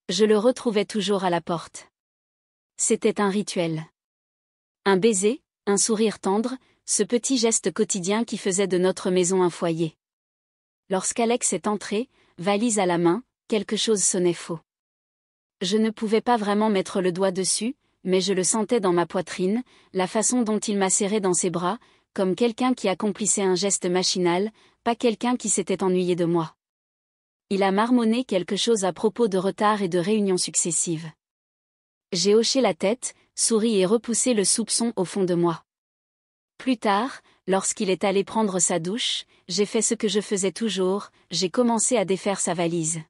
Je le retrouvais toujours à la porte. C'était un rituel. Un baiser, un sourire tendre, ce petit geste quotidien qui faisait de notre maison un foyer. Lorsqu'Alex est entré, valise à la main, quelque chose sonnait faux. Je ne pouvais pas vraiment mettre le doigt dessus, mais je le sentais dans ma poitrine, la façon dont il m'a serré dans ses bras, comme quelqu'un qui accomplissait un geste machinal, pas quelqu'un qui s'était ennuyé de moi. Il a marmonné quelque chose à propos de retard et de réunions successives. J'ai hoché la tête, souri et repoussé le soupçon au fond de moi. Plus tard, lorsqu'il est allé prendre sa douche, j'ai fait ce que je faisais toujours, j'ai commencé à défaire sa valise.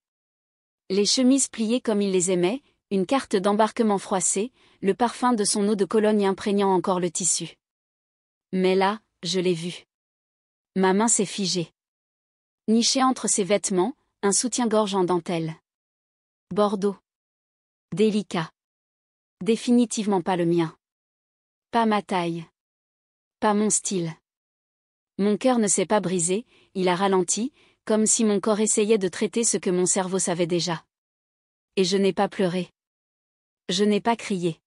Les chemises pliées comme il les aimait, une carte d'embarquement froissée, le parfum de son eau de Cologne imprégnant encore le tissu. Mais là, je l'ai vu. Ma main s'est figée. Niché entre ses vêtements, un soutien-gorge en dentelle. Bordeaux. Délicat. Définitivement pas le mien. Pas ma taille. Pas mon style. Mon cœur ne s'est pas brisé, il a ralenti, comme si mon corps essayait de traiter ce que mon cerveau savait déjà. Et je n'ai pas pleuré. Je n'ai pas crié.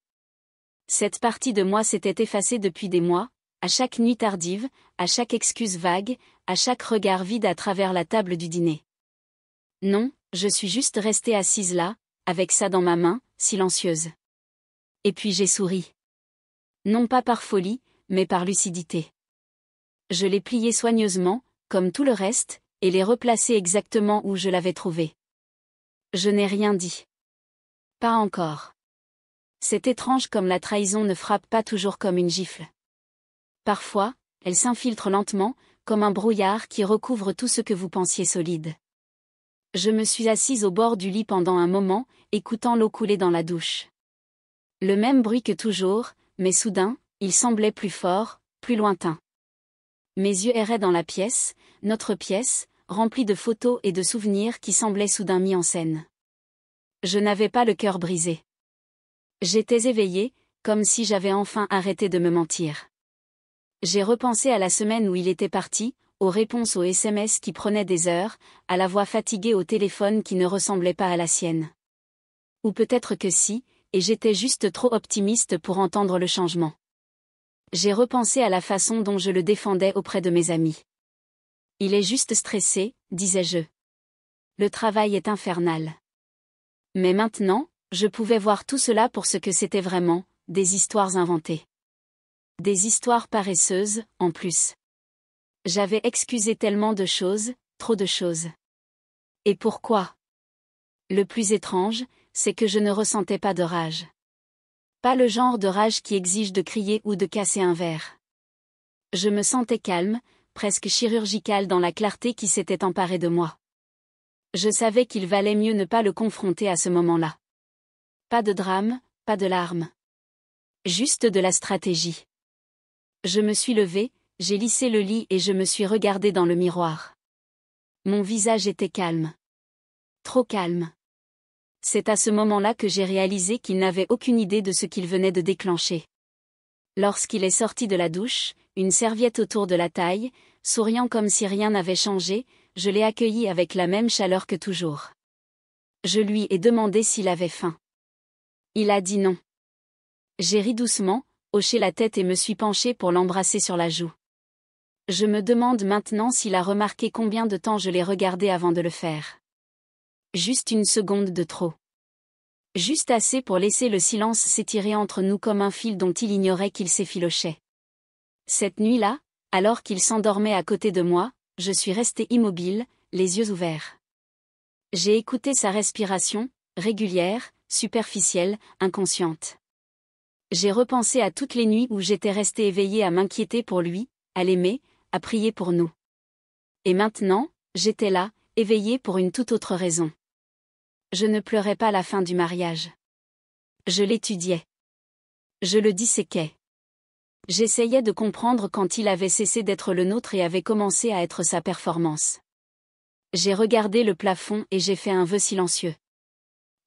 Cette partie de moi s'était effacée depuis des mois, à chaque nuit tardive, à chaque excuse vague, à chaque regard vide à travers la table du dîner. Non, je suis juste restée assise là, avec ça dans ma main, silencieuse. Et puis j'ai souri. Non pas par folie, mais par lucidité. Je l'ai plié soigneusement, comme tout le reste, et l'ai replacé exactement où je l'avais trouvé. Je n'ai rien dit. Pas encore. C'est étrange comme la trahison ne frappe pas toujours comme une gifle. Parfois, elle s'infiltre lentement, comme un brouillard qui recouvre tout ce que vous pensiez solide. Je me suis assise au bord du lit pendant un moment, écoutant l'eau couler dans la douche. Le même bruit que toujours, mais soudain, il semblait plus fort, plus lointain. Mes yeux erraient dans la pièce, notre pièce, remplie de photos et de souvenirs qui semblaient soudain mis en scène. Je n'avais pas le cœur brisé. J'étais éveillée, comme si j'avais enfin arrêté de me mentir. J'ai repensé à la semaine où il était parti, aux réponses aux SMS qui prenaient des heures, à la voix fatiguée au téléphone qui ne ressemblait pas à la sienne. Ou peut-être que si, et j'étais juste trop optimiste pour entendre le changement. J'ai repensé à la façon dont je le défendais auprès de mes amis. Il est juste stressé, disais-je. Le travail est infernal. Mais maintenant, je pouvais voir tout cela pour ce que c'était vraiment, des histoires inventées. Des histoires paresseuses, en plus. J'avais excusé tellement de choses, trop de choses. Et pourquoi? Le plus étrange, c'est que je ne ressentais pas de rage. Pas le genre de rage qui exige de crier ou de casser un verre. Je me sentais calme, presque chirurgicale dans la clarté qui s'était emparée de moi. Je savais qu'il valait mieux ne pas le confronter à ce moment-là. Pas de drame, pas de larmes. Juste de la stratégie. Je me suis levée, j'ai lissé le lit et je me suis regardée dans le miroir. Mon visage était calme. Trop calme. C'est à ce moment-là que j'ai réalisé qu'il n'avait aucune idée de ce qu'il venait de déclencher. Lorsqu'il est sorti de la douche, une serviette autour de la taille, souriant comme si rien n'avait changé, je l'ai accueilli avec la même chaleur que toujours. Je lui ai demandé s'il avait faim. Il a dit non. J'ai ri doucement, hoché la tête et me suis penchée pour l'embrasser sur la joue. Je me demande maintenant s'il a remarqué combien de temps je l'ai regardé avant de le faire. Juste une seconde de trop. Juste assez pour laisser le silence s'étirer entre nous comme un fil dont il ignorait qu'il s'effilochait. Cette nuit-là, alors qu'il s'endormait à côté de moi, je suis restée immobile, les yeux ouverts. J'ai écouté sa respiration, régulière, superficielle, inconsciente. J'ai repensé à toutes les nuits où j'étais restée éveillée à m'inquiéter pour lui, à l'aimer, à prier pour nous. Et maintenant, j'étais là, éveillée pour une toute autre raison. Je ne pleurais pas la fin du mariage. Je l'étudiais. Je le disséquais. J'essayais de comprendre quand il avait cessé d'être le nôtre et avait commencé à être sa performance. J'ai regardé le plafond et j'ai fait un vœu silencieux.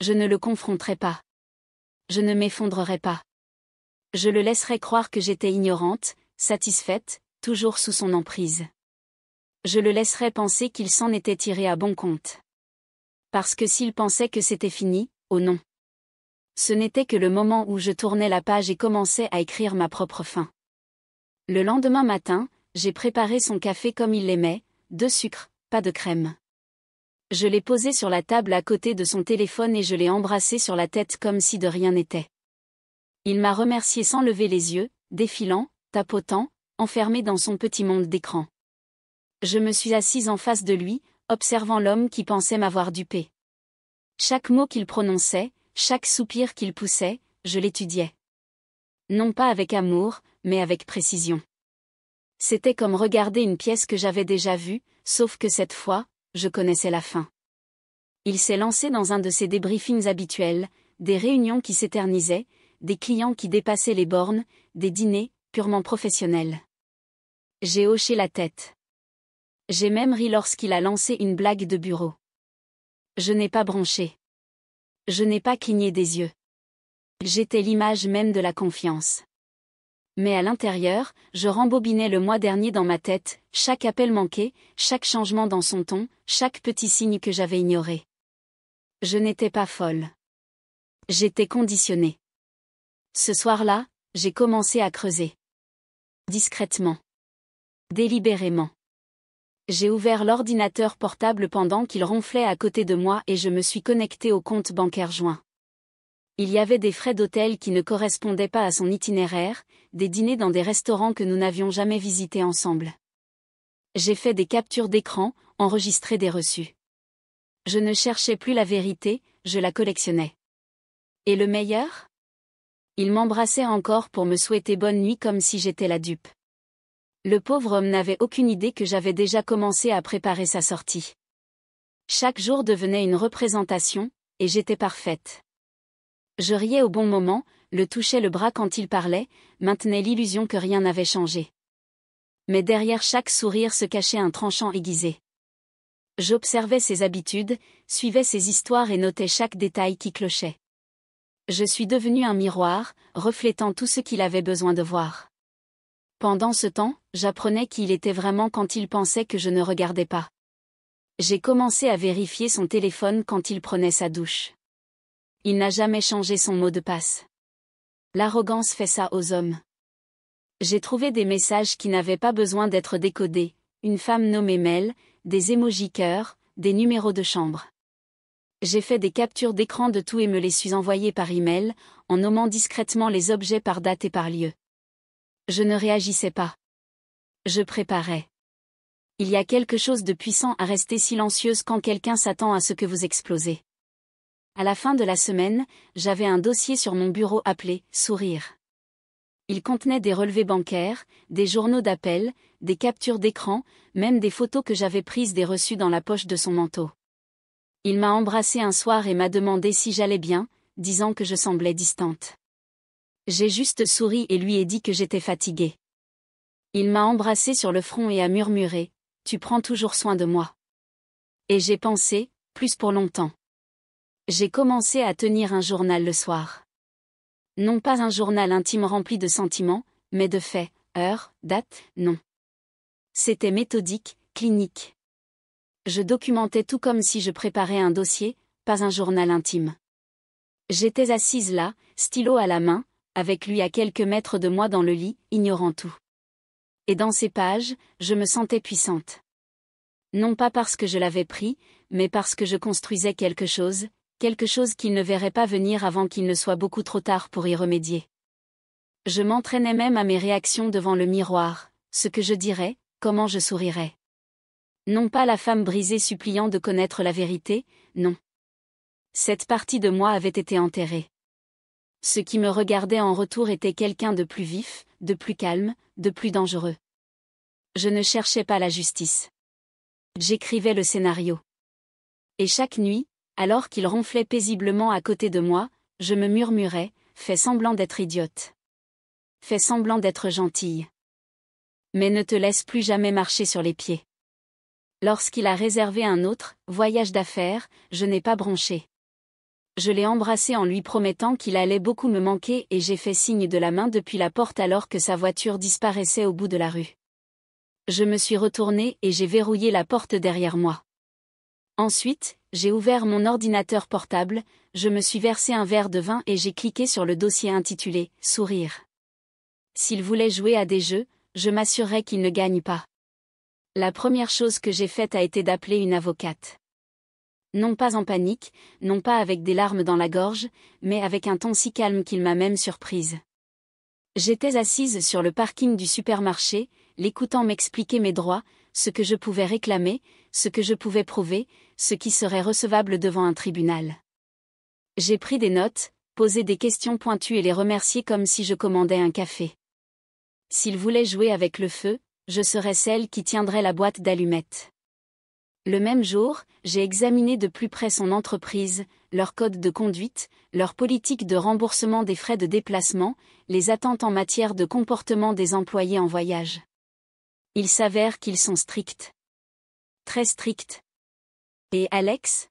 Je ne le confronterai pas. Je ne m'effondrerai pas. Je le laisserai croire que j'étais ignorante, satisfaite, toujours sous son emprise. Je le laisserai penser qu'il s'en était tiré à bon compte. Parce que s'il pensait que c'était fini, Oh non. Ce n'était que le moment où je tournais la page et commençais à écrire ma propre fin. Le lendemain matin, j'ai préparé son café comme il l'aimait, 2 sucres, pas de crème. Je l'ai posé sur la table à côté de son téléphone et je l'ai embrassé sur la tête comme si de rien n'était. Il m'a remercié sans lever les yeux, défilant, tapotant, enfermé dans son petit monde d'écran. Je me suis assise en face de lui, observant l'homme qui pensait m'avoir dupé. Chaque mot qu'il prononçait, chaque soupir qu'il poussait, je l'étudiais. Non pas avec amour, mais avec précision. C'était comme regarder une pièce que j'avais déjà vue, sauf que cette fois, je connaissais la fin. Il s'est lancé dans un de ses débriefings habituels, des réunions qui s'éternisaient, des clients qui dépassaient les bornes, des dîners, purement professionnels. J'ai hoché la tête. J'ai même ri lorsqu'il a lancé une blague de bureau. Je n'ai pas bronché. Je n'ai pas cligné des yeux. J'étais l'image même de la confiance. Mais à l'intérieur, je rembobinais le mois dernier dans ma tête, chaque appel manqué, chaque changement dans son ton, chaque petit signe que j'avais ignoré. Je n'étais pas folle. J'étais conditionnée. Ce soir-là, j'ai commencé à creuser. Discrètement. Délibérément. J'ai ouvert l'ordinateur portable pendant qu'il ronflait à côté de moi et je me suis connectée au compte bancaire joint. Il y avait des frais d'hôtel qui ne correspondaient pas à son itinéraire, des dîners dans des restaurants que nous n'avions jamais visités ensemble. J'ai fait des captures d'écran, enregistré des reçus. Je ne cherchais plus la vérité, je la collectionnais. Et le meilleur ? Il m'embrassait encore pour me souhaiter bonne nuit comme si j'étais la dupe. Le pauvre homme n'avait aucune idée que j'avais déjà commencé à préparer sa sortie. Chaque jour devenait une représentation, et j'étais parfaite. Je riais au bon moment, le touchais le bras quand il parlait, maintenais l'illusion que rien n'avait changé. Mais derrière chaque sourire se cachait un tranchant aiguisé. J'observais ses habitudes, suivais ses histoires et notais chaque détail qui clochait. Je suis devenue un miroir, reflétant tout ce qu'il avait besoin de voir. Pendant ce temps, j'apprenais qui il était vraiment quand il pensait que je ne regardais pas. J'ai commencé à vérifier son téléphone quand il prenait sa douche. Il n'a jamais changé son mot de passe. L'arrogance fait ça aux hommes. J'ai trouvé des messages qui n'avaient pas besoin d'être décodés, une femme nommée Mel, des émojis cœur, des numéros de chambre. J'ai fait des captures d'écran de tout et me les suis envoyées par email, en nommant discrètement les objets par date et par lieu. Je ne réagissais pas. Je préparais. Il y a quelque chose de puissant à rester silencieuse quand quelqu'un s'attend à ce que vous explosez. À la fin de la semaine, j'avais un dossier sur mon bureau appelé « Sourire ». Il contenait des relevés bancaires, des journaux d'appel, des captures d'écran, même des photos que j'avais prises des reçus dans la poche de son manteau. Il m'a embrassée un soir et m'a demandé si j'allais bien, disant que je semblais distante. J'ai juste souri et lui ai dit que j'étais fatiguée. Il m'a embrassée sur le front et a murmuré « Tu prends toujours soin de moi ». Et j'ai pensé, plus pour longtemps. J'ai commencé à tenir un journal le soir. Non pas un journal intime rempli de sentiments, mais de faits, heures, dates, non. C'était méthodique, clinique. Je documentais tout comme si je préparais un dossier, pas un journal intime. J'étais assise là, stylo à la main, avec lui à quelques mètres de moi dans le lit, ignorant tout. Et dans ces pages, je me sentais puissante. Non pas parce que je l'avais pris, mais parce que je construisais quelque chose qu'il ne verrait pas venir avant qu'il ne soit beaucoup trop tard pour y remédier. Je m'entraînais même à mes réactions devant le miroir, ce que je dirais, comment je sourirais. Non pas la femme brisée suppliant de connaître la vérité, non. Cette partie de moi avait été enterrée. Ce qui me regardait en retour était quelqu'un de plus vif, de plus calme, de plus dangereux. Je ne cherchais pas la justice. J'écrivais le scénario. Et chaque nuit, alors qu'il ronflait paisiblement à côté de moi, je me murmurais, fais semblant d'être idiote. Fais semblant d'être gentille. Mais ne te laisse plus jamais marcher sur les pieds. Lorsqu'il a réservé un autre voyage d'affaires, je n'ai pas bronché. Je l'ai embrassé en lui promettant qu'il allait beaucoup me manquer et j'ai fait signe de la main depuis la porte alors que sa voiture disparaissait au bout de la rue. Je me suis retournée et j'ai verrouillé la porte derrière moi. Ensuite, j'ai ouvert mon ordinateur portable, je me suis versé un verre de vin et j'ai cliqué sur le dossier intitulé « Sourire ». S'il voulait jouer à des jeux, je m'assurerais qu'il ne gagne pas. La première chose que j'ai faite a été d'appeler une avocate. Non pas en panique, non pas avec des larmes dans la gorge, mais avec un ton si calme qu'il m'a même surprise. J'étais assise sur le parking du supermarché, l'écoutant m'expliquer mes droits, ce que je pouvais réclamer, ce que je pouvais prouver, ce qui serait recevable devant un tribunal. J'ai pris des notes, posé des questions pointues et les remercié comme si je commandais un café. S'il voulait jouer avec le feu, je serais celle qui tiendrait la boîte d'allumettes. Le même jour, j'ai examiné de plus près son entreprise, leur code de conduite, leur politique de remboursement des frais de déplacement, les attentes en matière de comportement des employés en voyage. Il s'avère qu'ils sont stricts. Très stricts. Et Alex ?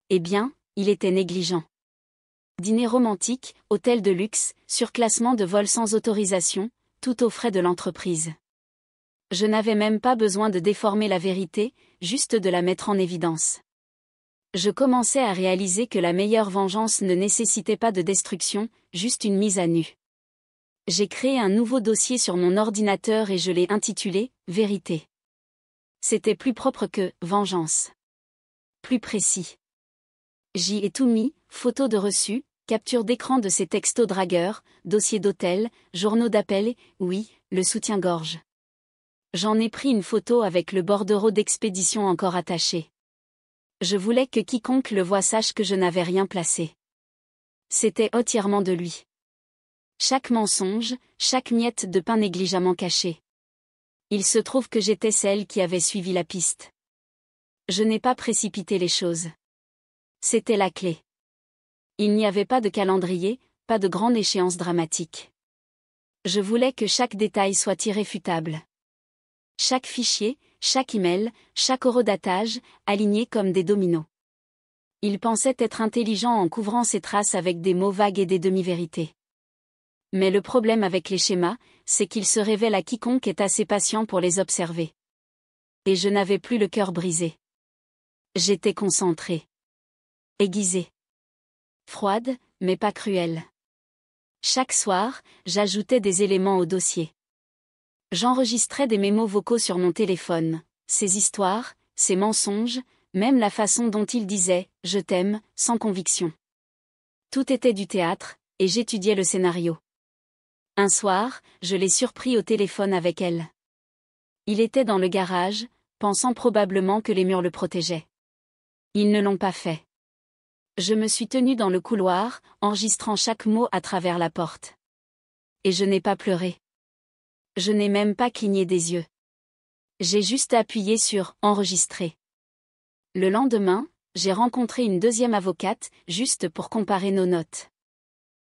Eh bien, il était négligent. Dîner romantique, hôtel de luxe, surclassement de vol sans autorisation, tout aux frais de l'entreprise. Je n'avais même pas besoin de déformer la vérité, juste de la mettre en évidence. Je commençais à réaliser que la meilleure vengeance ne nécessitait pas de destruction, juste une mise à nu. J'ai créé un nouveau dossier sur mon ordinateur et je l'ai intitulé « Vérité ». C'était plus propre que « vengeance ». Plus précis. J'y ai tout mis, photos de reçus, capture d'écran de ces textos dragueurs, dossiers d'hôtel, journaux d'appel, oui, le soutien-gorge. J'en ai pris une photo avec le bordereau d'expédition encore attaché. Je voulais que quiconque le voie sache que je n'avais rien placé. C'était entièrement de lui. Chaque mensonge, chaque miette de pain négligemment cachée. Il se trouve que j'étais celle qui avait suivi la piste. Je n'ai pas précipité les choses. C'était la clé. Il n'y avait pas de calendrier, pas de grande échéance dramatique. Je voulais que chaque détail soit irréfutable. Chaque fichier, chaque email, chaque horodatage, aligné comme des dominos. Il pensait être intelligent en couvrant ses traces avec des mots vagues et des demi-vérités. Mais le problème avec les schémas, c'est qu'ils se révèlent à quiconque est assez patient pour les observer. Et je n'avais plus le cœur brisé. J'étais concentrée. Aiguisée. Froide, mais pas cruelle. Chaque soir, j'ajoutais des éléments au dossier. J'enregistrais des mémos vocaux sur mon téléphone, ces histoires, ces mensonges, même la façon dont il disait « je t'aime » sans conviction. Tout était du théâtre, et j'étudiais le scénario. Un soir, je l'ai surpris au téléphone avec elle. Il était dans le garage, pensant probablement que les murs le protégeaient. Ils ne l'ont pas fait. Je me suis tenue dans le couloir, enregistrant chaque mot à travers la porte. Et je n'ai pas pleuré. Je n'ai même pas cligné des yeux. J'ai juste appuyé sur « Enregistrer ». Le lendemain, j'ai rencontré une deuxième avocate, juste pour comparer nos notes.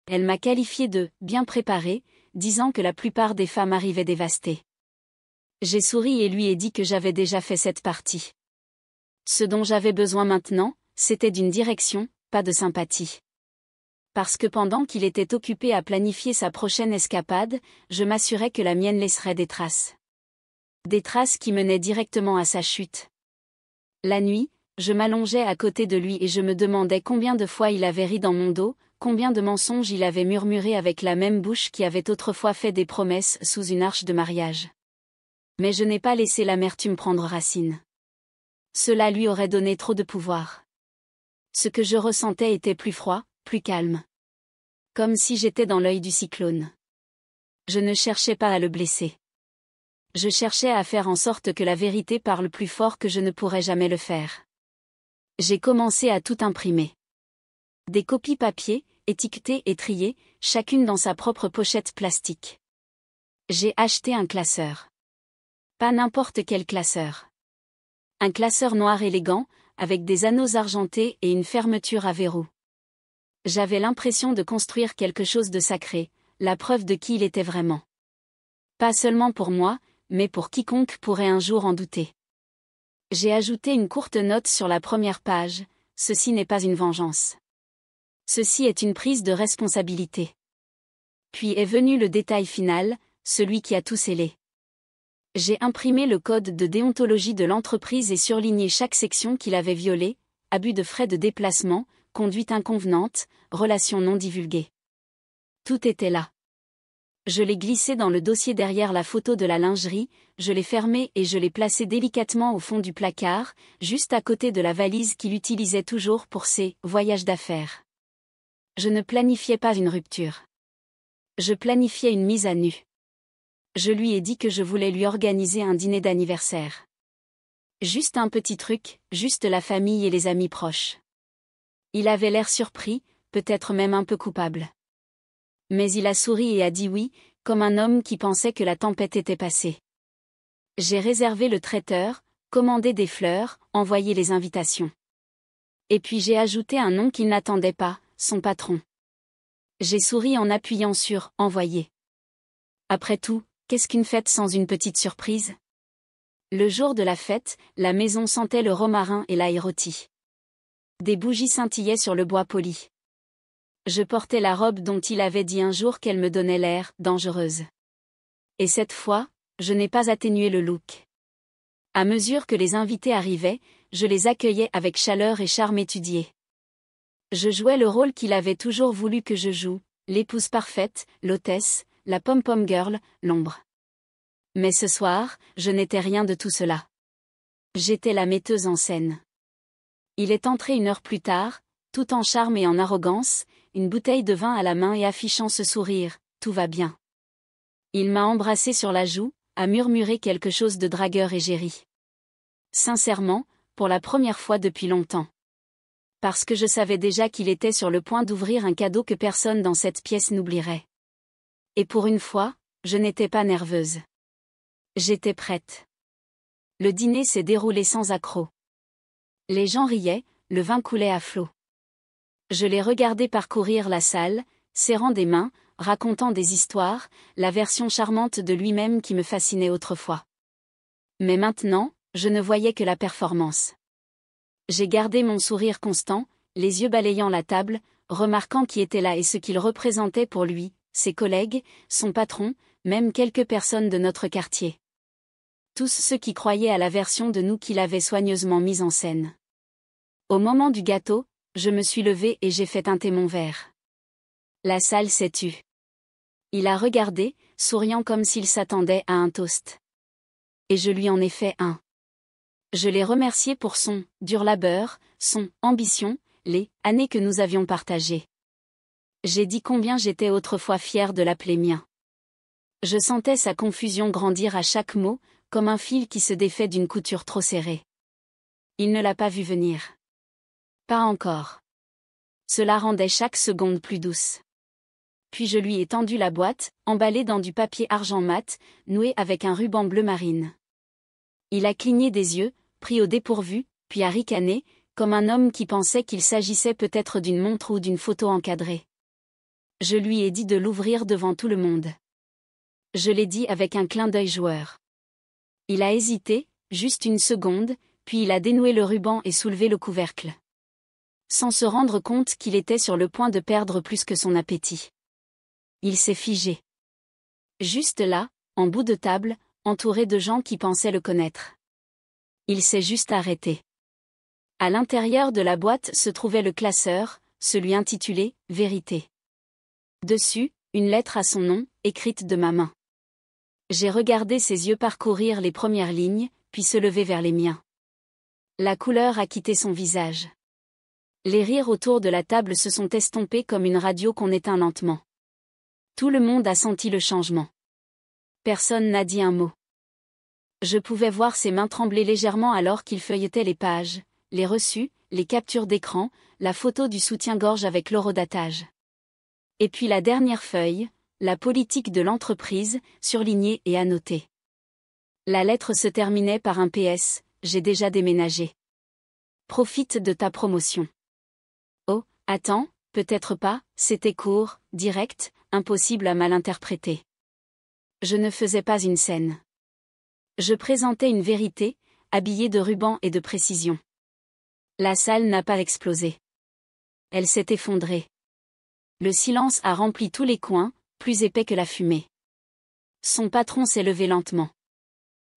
Elle m'a qualifiée de « bien préparée », disant que la plupart des femmes arrivaient dévastées. J'ai souri et lui ai dit que j'avais déjà fait cette partie. Ce dont j'avais besoin maintenant, c'était d'une direction, pas de sympathie. Parce que pendant qu'il était occupé à planifier sa prochaine escapade, je m'assurais que la mienne laisserait des traces. Des traces qui menaient directement à sa chute. La nuit, je m'allongeais à côté de lui et je me demandais combien de fois il avait ri dans mon dos, combien de mensonges il avait murmuré avec la même bouche qui avait autrefois fait des promesses sous une arche de mariage. Mais je n'ai pas laissé l'amertume prendre racine. Cela lui aurait donné trop de pouvoir. Ce que je ressentais était plus froid, plus calme. Comme si j'étais dans l'œil du cyclone. Je ne cherchais pas à le blesser. Je cherchais à faire en sorte que la vérité parle plus fort que je ne pourrais jamais le faire. J'ai commencé à tout imprimer. Des copies papier, étiquetées et triées, chacune dans sa propre pochette plastique. J'ai acheté un classeur. Pas n'importe quel classeur. Un classeur noir élégant, avec des anneaux argentés et une fermeture à verrou. J'avais l'impression de construire quelque chose de sacré, la preuve de qui il était vraiment. Pas seulement pour moi, mais pour quiconque pourrait un jour en douter. J'ai ajouté une courte note sur la première page, ceci n'est pas une vengeance. Ceci est une prise de responsabilité. Puis est venu le détail final, celui qui a tout scellé. J'ai imprimé le code de déontologie de l'entreprise et surligné chaque section qu'il avait violée, abus de frais de déplacement, conduite inconvenante, relations non divulguées. Tout était là. Je l'ai glissé dans le dossier derrière la photo de la lingerie, je l'ai fermé et je l'ai placé délicatement au fond du placard, juste à côté de la valise qu'il utilisait toujours pour ses voyages d'affaires. Je ne planifiais pas une rupture. Je planifiais une mise à nu. Je lui ai dit que je voulais lui organiser un dîner d'anniversaire. Juste un petit truc, juste la famille et les amis proches. Il avait l'air surpris, peut-être même un peu coupable. Mais il a souri et a dit oui, comme un homme qui pensait que la tempête était passée. J'ai réservé le traiteur, commandé des fleurs, envoyé les invitations. Et puis j'ai ajouté un nom qu'il n'attendait pas, son patron. J'ai souri en appuyant sur « Envoyer ». Après tout, qu'est-ce qu'une fête sans une petite surprise? Le jour de la fête, la maison sentait le romarin et l'ail rôti. Des bougies scintillaient sur le bois poli. Je portais la robe dont il avait dit un jour qu'elle me donnait l'air dangereuse. Et cette fois, je n'ai pas atténué le look. À mesure que les invités arrivaient, je les accueillais avec chaleur et charme étudié. Je jouais le rôle qu'il avait toujours voulu que je joue, l'épouse parfaite, l'hôtesse, la pom-pom girl, l'ombre. Mais ce soir, je n'étais rien de tout cela. J'étais la metteuse en scène. Il est entré 1 heure plus tard, tout en charme et en arrogance, une bouteille de vin à la main et affichant ce sourire, tout va bien. Il m'a embrassé sur la joue, a murmuré quelque chose de dragueur et j'ai ri. Sincèrement, pour la première fois depuis longtemps. Parce que je savais déjà qu'il était sur le point d'ouvrir un cadeau que personne dans cette pièce n'oublierait. Et pour une fois, je n'étais pas nerveuse. J'étais prête. Le dîner s'est déroulé sans accroc. Les gens riaient, le vin coulait à flots. Je les regardais parcourir la salle, serrant des mains, racontant des histoires, la version charmante de lui-même qui me fascinait autrefois. Mais maintenant, je ne voyais que la performance. J'ai gardé mon sourire constant, les yeux balayant la table, remarquant qui était là et ce qu'il représentait pour lui, ses collègues, son patron, même quelques personnes de notre quartier. Tous ceux qui croyaient à la version de nous qu'il avait soigneusement mise en scène. Au moment du gâteau, je me suis levée et j'ai fait teinter mon verre. La salle s'est tue. Il a regardé, souriant comme s'il s'attendait à un toast. Et je lui en ai fait un. Je l'ai remercié pour son dur labeur, son ambition, les années que nous avions partagées. J'ai dit combien j'étais autrefois fière de l'appeler mien. Je sentais sa confusion grandir à chaque mot, comme un fil qui se défait d'une couture trop serrée. Il ne l'a pas vu venir. Pas encore. Cela rendait chaque seconde plus douce. Puis je lui ai tendu la boîte, emballée dans du papier argent mat, noué avec un ruban bleu marine. Il a cligné des yeux, pris au dépourvu, puis a ricané, comme un homme qui pensait qu'il s'agissait peut-être d'une montre ou d'une photo encadrée. Je lui ai dit de l'ouvrir devant tout le monde. Je l'ai dit avec un clin d'œil joueur. Il a hésité, juste 1 seconde, puis il a dénoué le ruban et soulevé le couvercle. Sans se rendre compte qu'il était sur le point de perdre plus que son appétit. Il s'est figé. Juste là, en bout de table, entouré de gens qui pensaient le connaître. Il s'est juste arrêté. À l'intérieur de la boîte se trouvait le classeur, celui intitulé « Vérité ». Dessus, une lettre à son nom, écrite de ma main. J'ai regardé ses yeux parcourir les premières lignes, puis se lever vers les miens. La couleur a quitté son visage. Les rires autour de la table se sont estompés comme une radio qu'on éteint lentement. Tout le monde a senti le changement. Personne n'a dit un mot. Je pouvais voir ses mains trembler légèrement alors qu'il feuilletait les pages, les reçus, les captures d'écran, la photo du soutien-gorge avec l'horodatage. Et puis la dernière feuille, la politique de l'entreprise, surlignée et annotée. La lettre se terminait par un PS, j'ai déjà déménagé. Profite de ta promotion. Oh, attends, peut-être pas, c'était court, direct, impossible à mal interpréter. Je ne faisais pas une scène. Je présentais une vérité, habillée de rubans et de précision. La salle n'a pas explosé. Elle s'est effondrée. Le silence a rempli tous les coins, plus épais que la fumée. Son patron s'est levé lentement.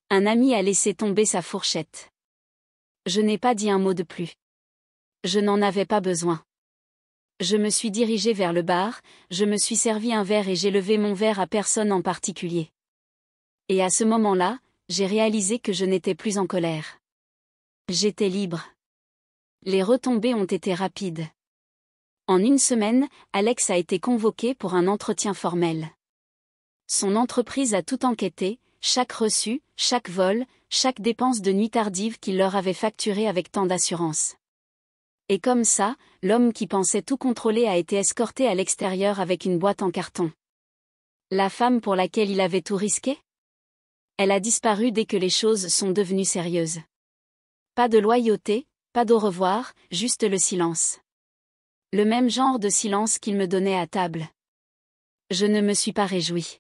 Un ami a laissé tomber sa fourchette. Je n'ai pas dit un mot de plus. Je n'en avais pas besoin. Je me suis dirigée vers le bar, je me suis servi un verre et j'ai levé mon verre à personne en particulier. Et à ce moment-là, j'ai réalisé que je n'étais plus en colère. J'étais libre. Les retombées ont été rapides. En une semaine, Alex a été convoqué pour un entretien formel. Son entreprise a tout enquêté, chaque reçu, chaque vol, chaque dépense de nuit tardive qu'il leur avait facturée avec tant d'assurance. Et comme ça, l'homme qui pensait tout contrôler a été escorté à l'extérieur avec une boîte en carton. La femme pour laquelle il avait tout risqué? Elle a disparu dès que les choses sont devenues sérieuses. Pas de loyauté, pas d'au revoir, juste le silence. Le même genre de silence qu'il me donnait à table. Je ne me suis pas réjouie.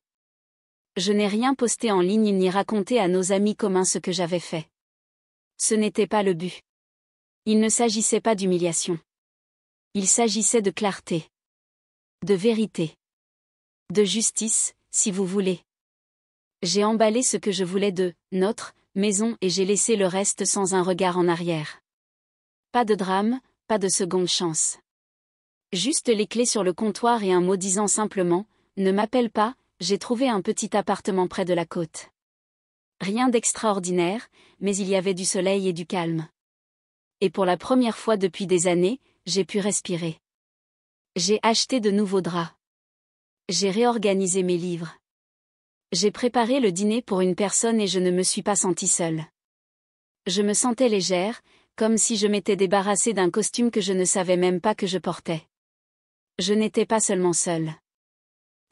Je n'ai rien posté en ligne ni raconté à nos amis communs ce que j'avais fait. Ce n'était pas le but. Il ne s'agissait pas d'humiliation. Il s'agissait de clarté. De vérité. De justice, si vous voulez. J'ai emballé ce que je voulais de notre maison et j'ai laissé le reste sans un regard en arrière. Pas de drame, pas de seconde chance. Juste les clés sur le comptoir et un mot disant simplement « Ne m'appelle pas, j'ai trouvé un petit appartement près de la côte. » Rien d'extraordinaire, mais il y avait du soleil et du calme. Et pour la première fois depuis des années, j'ai pu respirer. J'ai acheté de nouveaux draps. J'ai réorganisé mes livres. J'ai préparé le dîner pour une personne et je ne me suis pas sentie seule. Je me sentais légère, comme si je m'étais débarrassée d'un costume que je ne savais même pas que je portais. Je n'étais pas seulement seule.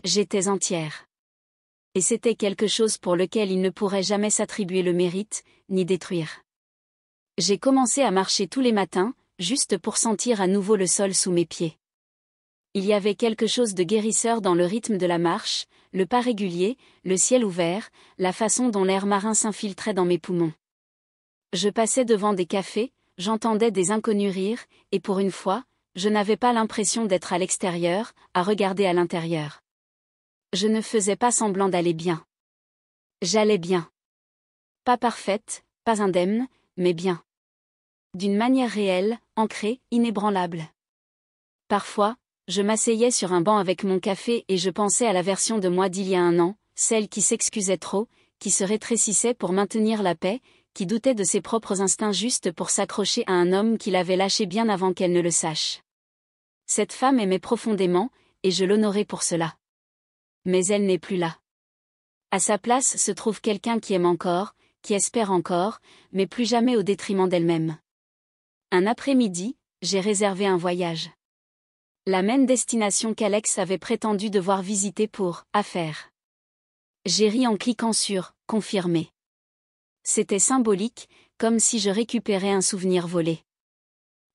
J'étais entière. Et c'était quelque chose pour lequel il ne pourrait jamais s'attribuer le mérite, ni détruire. J'ai commencé à marcher tous les matins, juste pour sentir à nouveau le sol sous mes pieds. Il y avait quelque chose de guérisseur dans le rythme de la marche, le pas régulier, le ciel ouvert, la façon dont l'air marin s'infiltrait dans mes poumons. Je passais devant des cafés, j'entendais des inconnus rire, et pour une fois, je n'avais pas l'impression d'être à l'extérieur, à regarder à l'intérieur. Je ne faisais pas semblant d'aller bien. J'allais bien. Pas parfaite, pas indemne, mais bien. D'une manière réelle, ancrée, inébranlable. Parfois, je m'asseyais sur un banc avec mon café et je pensais à la version de moi d'il y a un an, celle qui s'excusait trop, qui se rétrécissait pour maintenir la paix, qui doutait de ses propres instincts juste pour s'accrocher à un homme qui l'avait lâché bien avant qu'elle ne le sache. Cette femme aimait profondément, et je l'honorais pour cela. Mais elle n'est plus là. À sa place se trouve quelqu'un qui aime encore, qui espère encore, mais plus jamais au détriment d'elle-même. Un après-midi, j'ai réservé un voyage. La même destination qu'Alex avait prétendu devoir visiter pour « affaire ». J'ai ri en cliquant sur « confirmer ». C'était symbolique, comme si je récupérais un souvenir volé.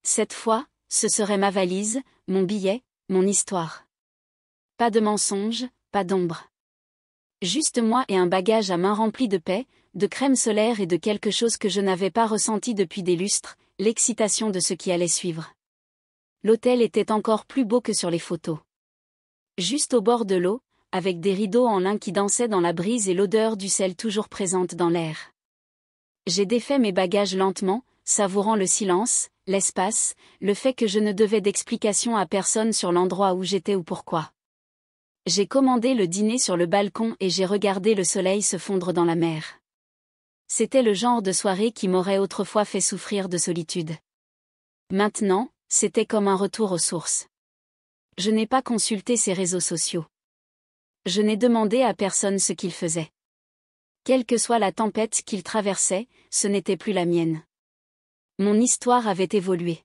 Cette fois, ce serait ma valise, mon billet, mon histoire. Pas de mensonge, pas d'ombre. Juste moi et un bagage à main rempli de paix, de crème solaire et de quelque chose que je n'avais pas ressenti depuis des lustres, l'excitation de ce qui allait suivre. L'hôtel était encore plus beau que sur les photos. Juste au bord de l'eau, avec des rideaux en lin qui dansaient dans la brise et l'odeur du sel toujours présente dans l'air. J'ai défait mes bagages lentement, savourant le silence, l'espace, le fait que je ne devais d'explication à personne sur l'endroit où j'étais ou pourquoi. J'ai commandé le dîner sur le balcon et j'ai regardé le soleil se fondre dans la mer. C'était le genre de soirée qui m'aurait autrefois fait souffrir de solitude. Maintenant, c'était comme un retour aux sources. Je n'ai pas consulté ses réseaux sociaux. Je n'ai demandé à personne ce qu'il faisait. Quelle que soit la tempête qu'il traversait, ce n'était plus la mienne. Mon histoire avait évolué.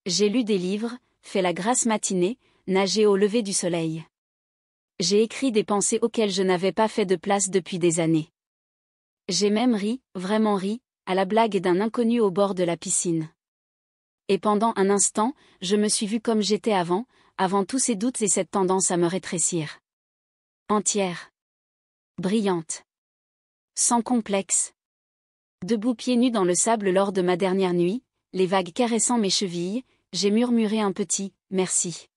J'ai lu des livres, fait la grasse matinée, nagé au lever du soleil. J'ai écrit des pensées auxquelles je n'avais pas fait de place depuis des années. J'ai même ri, vraiment ri, à la blague d'un inconnu au bord de la piscine. Et pendant un instant, je me suis vue comme j'étais avant tous ces doutes et cette tendance à me rétrécir. Entière. Brillante. Sans complexe. Debout pieds nus dans le sable lors de ma dernière nuit, les vagues caressant mes chevilles, j'ai murmuré un petit « merci ».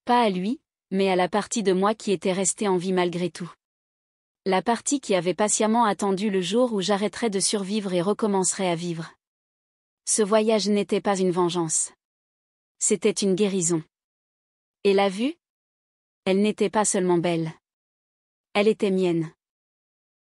Pas à lui, mais à la partie de moi qui était restée en vie malgré tout. La partie qui avait patiemment attendu le jour où j'arrêterais de survivre et recommencerais à vivre. Ce voyage n'était pas une vengeance. C'était une guérison. Et la vue? Elle n'était pas seulement belle. Elle était mienne.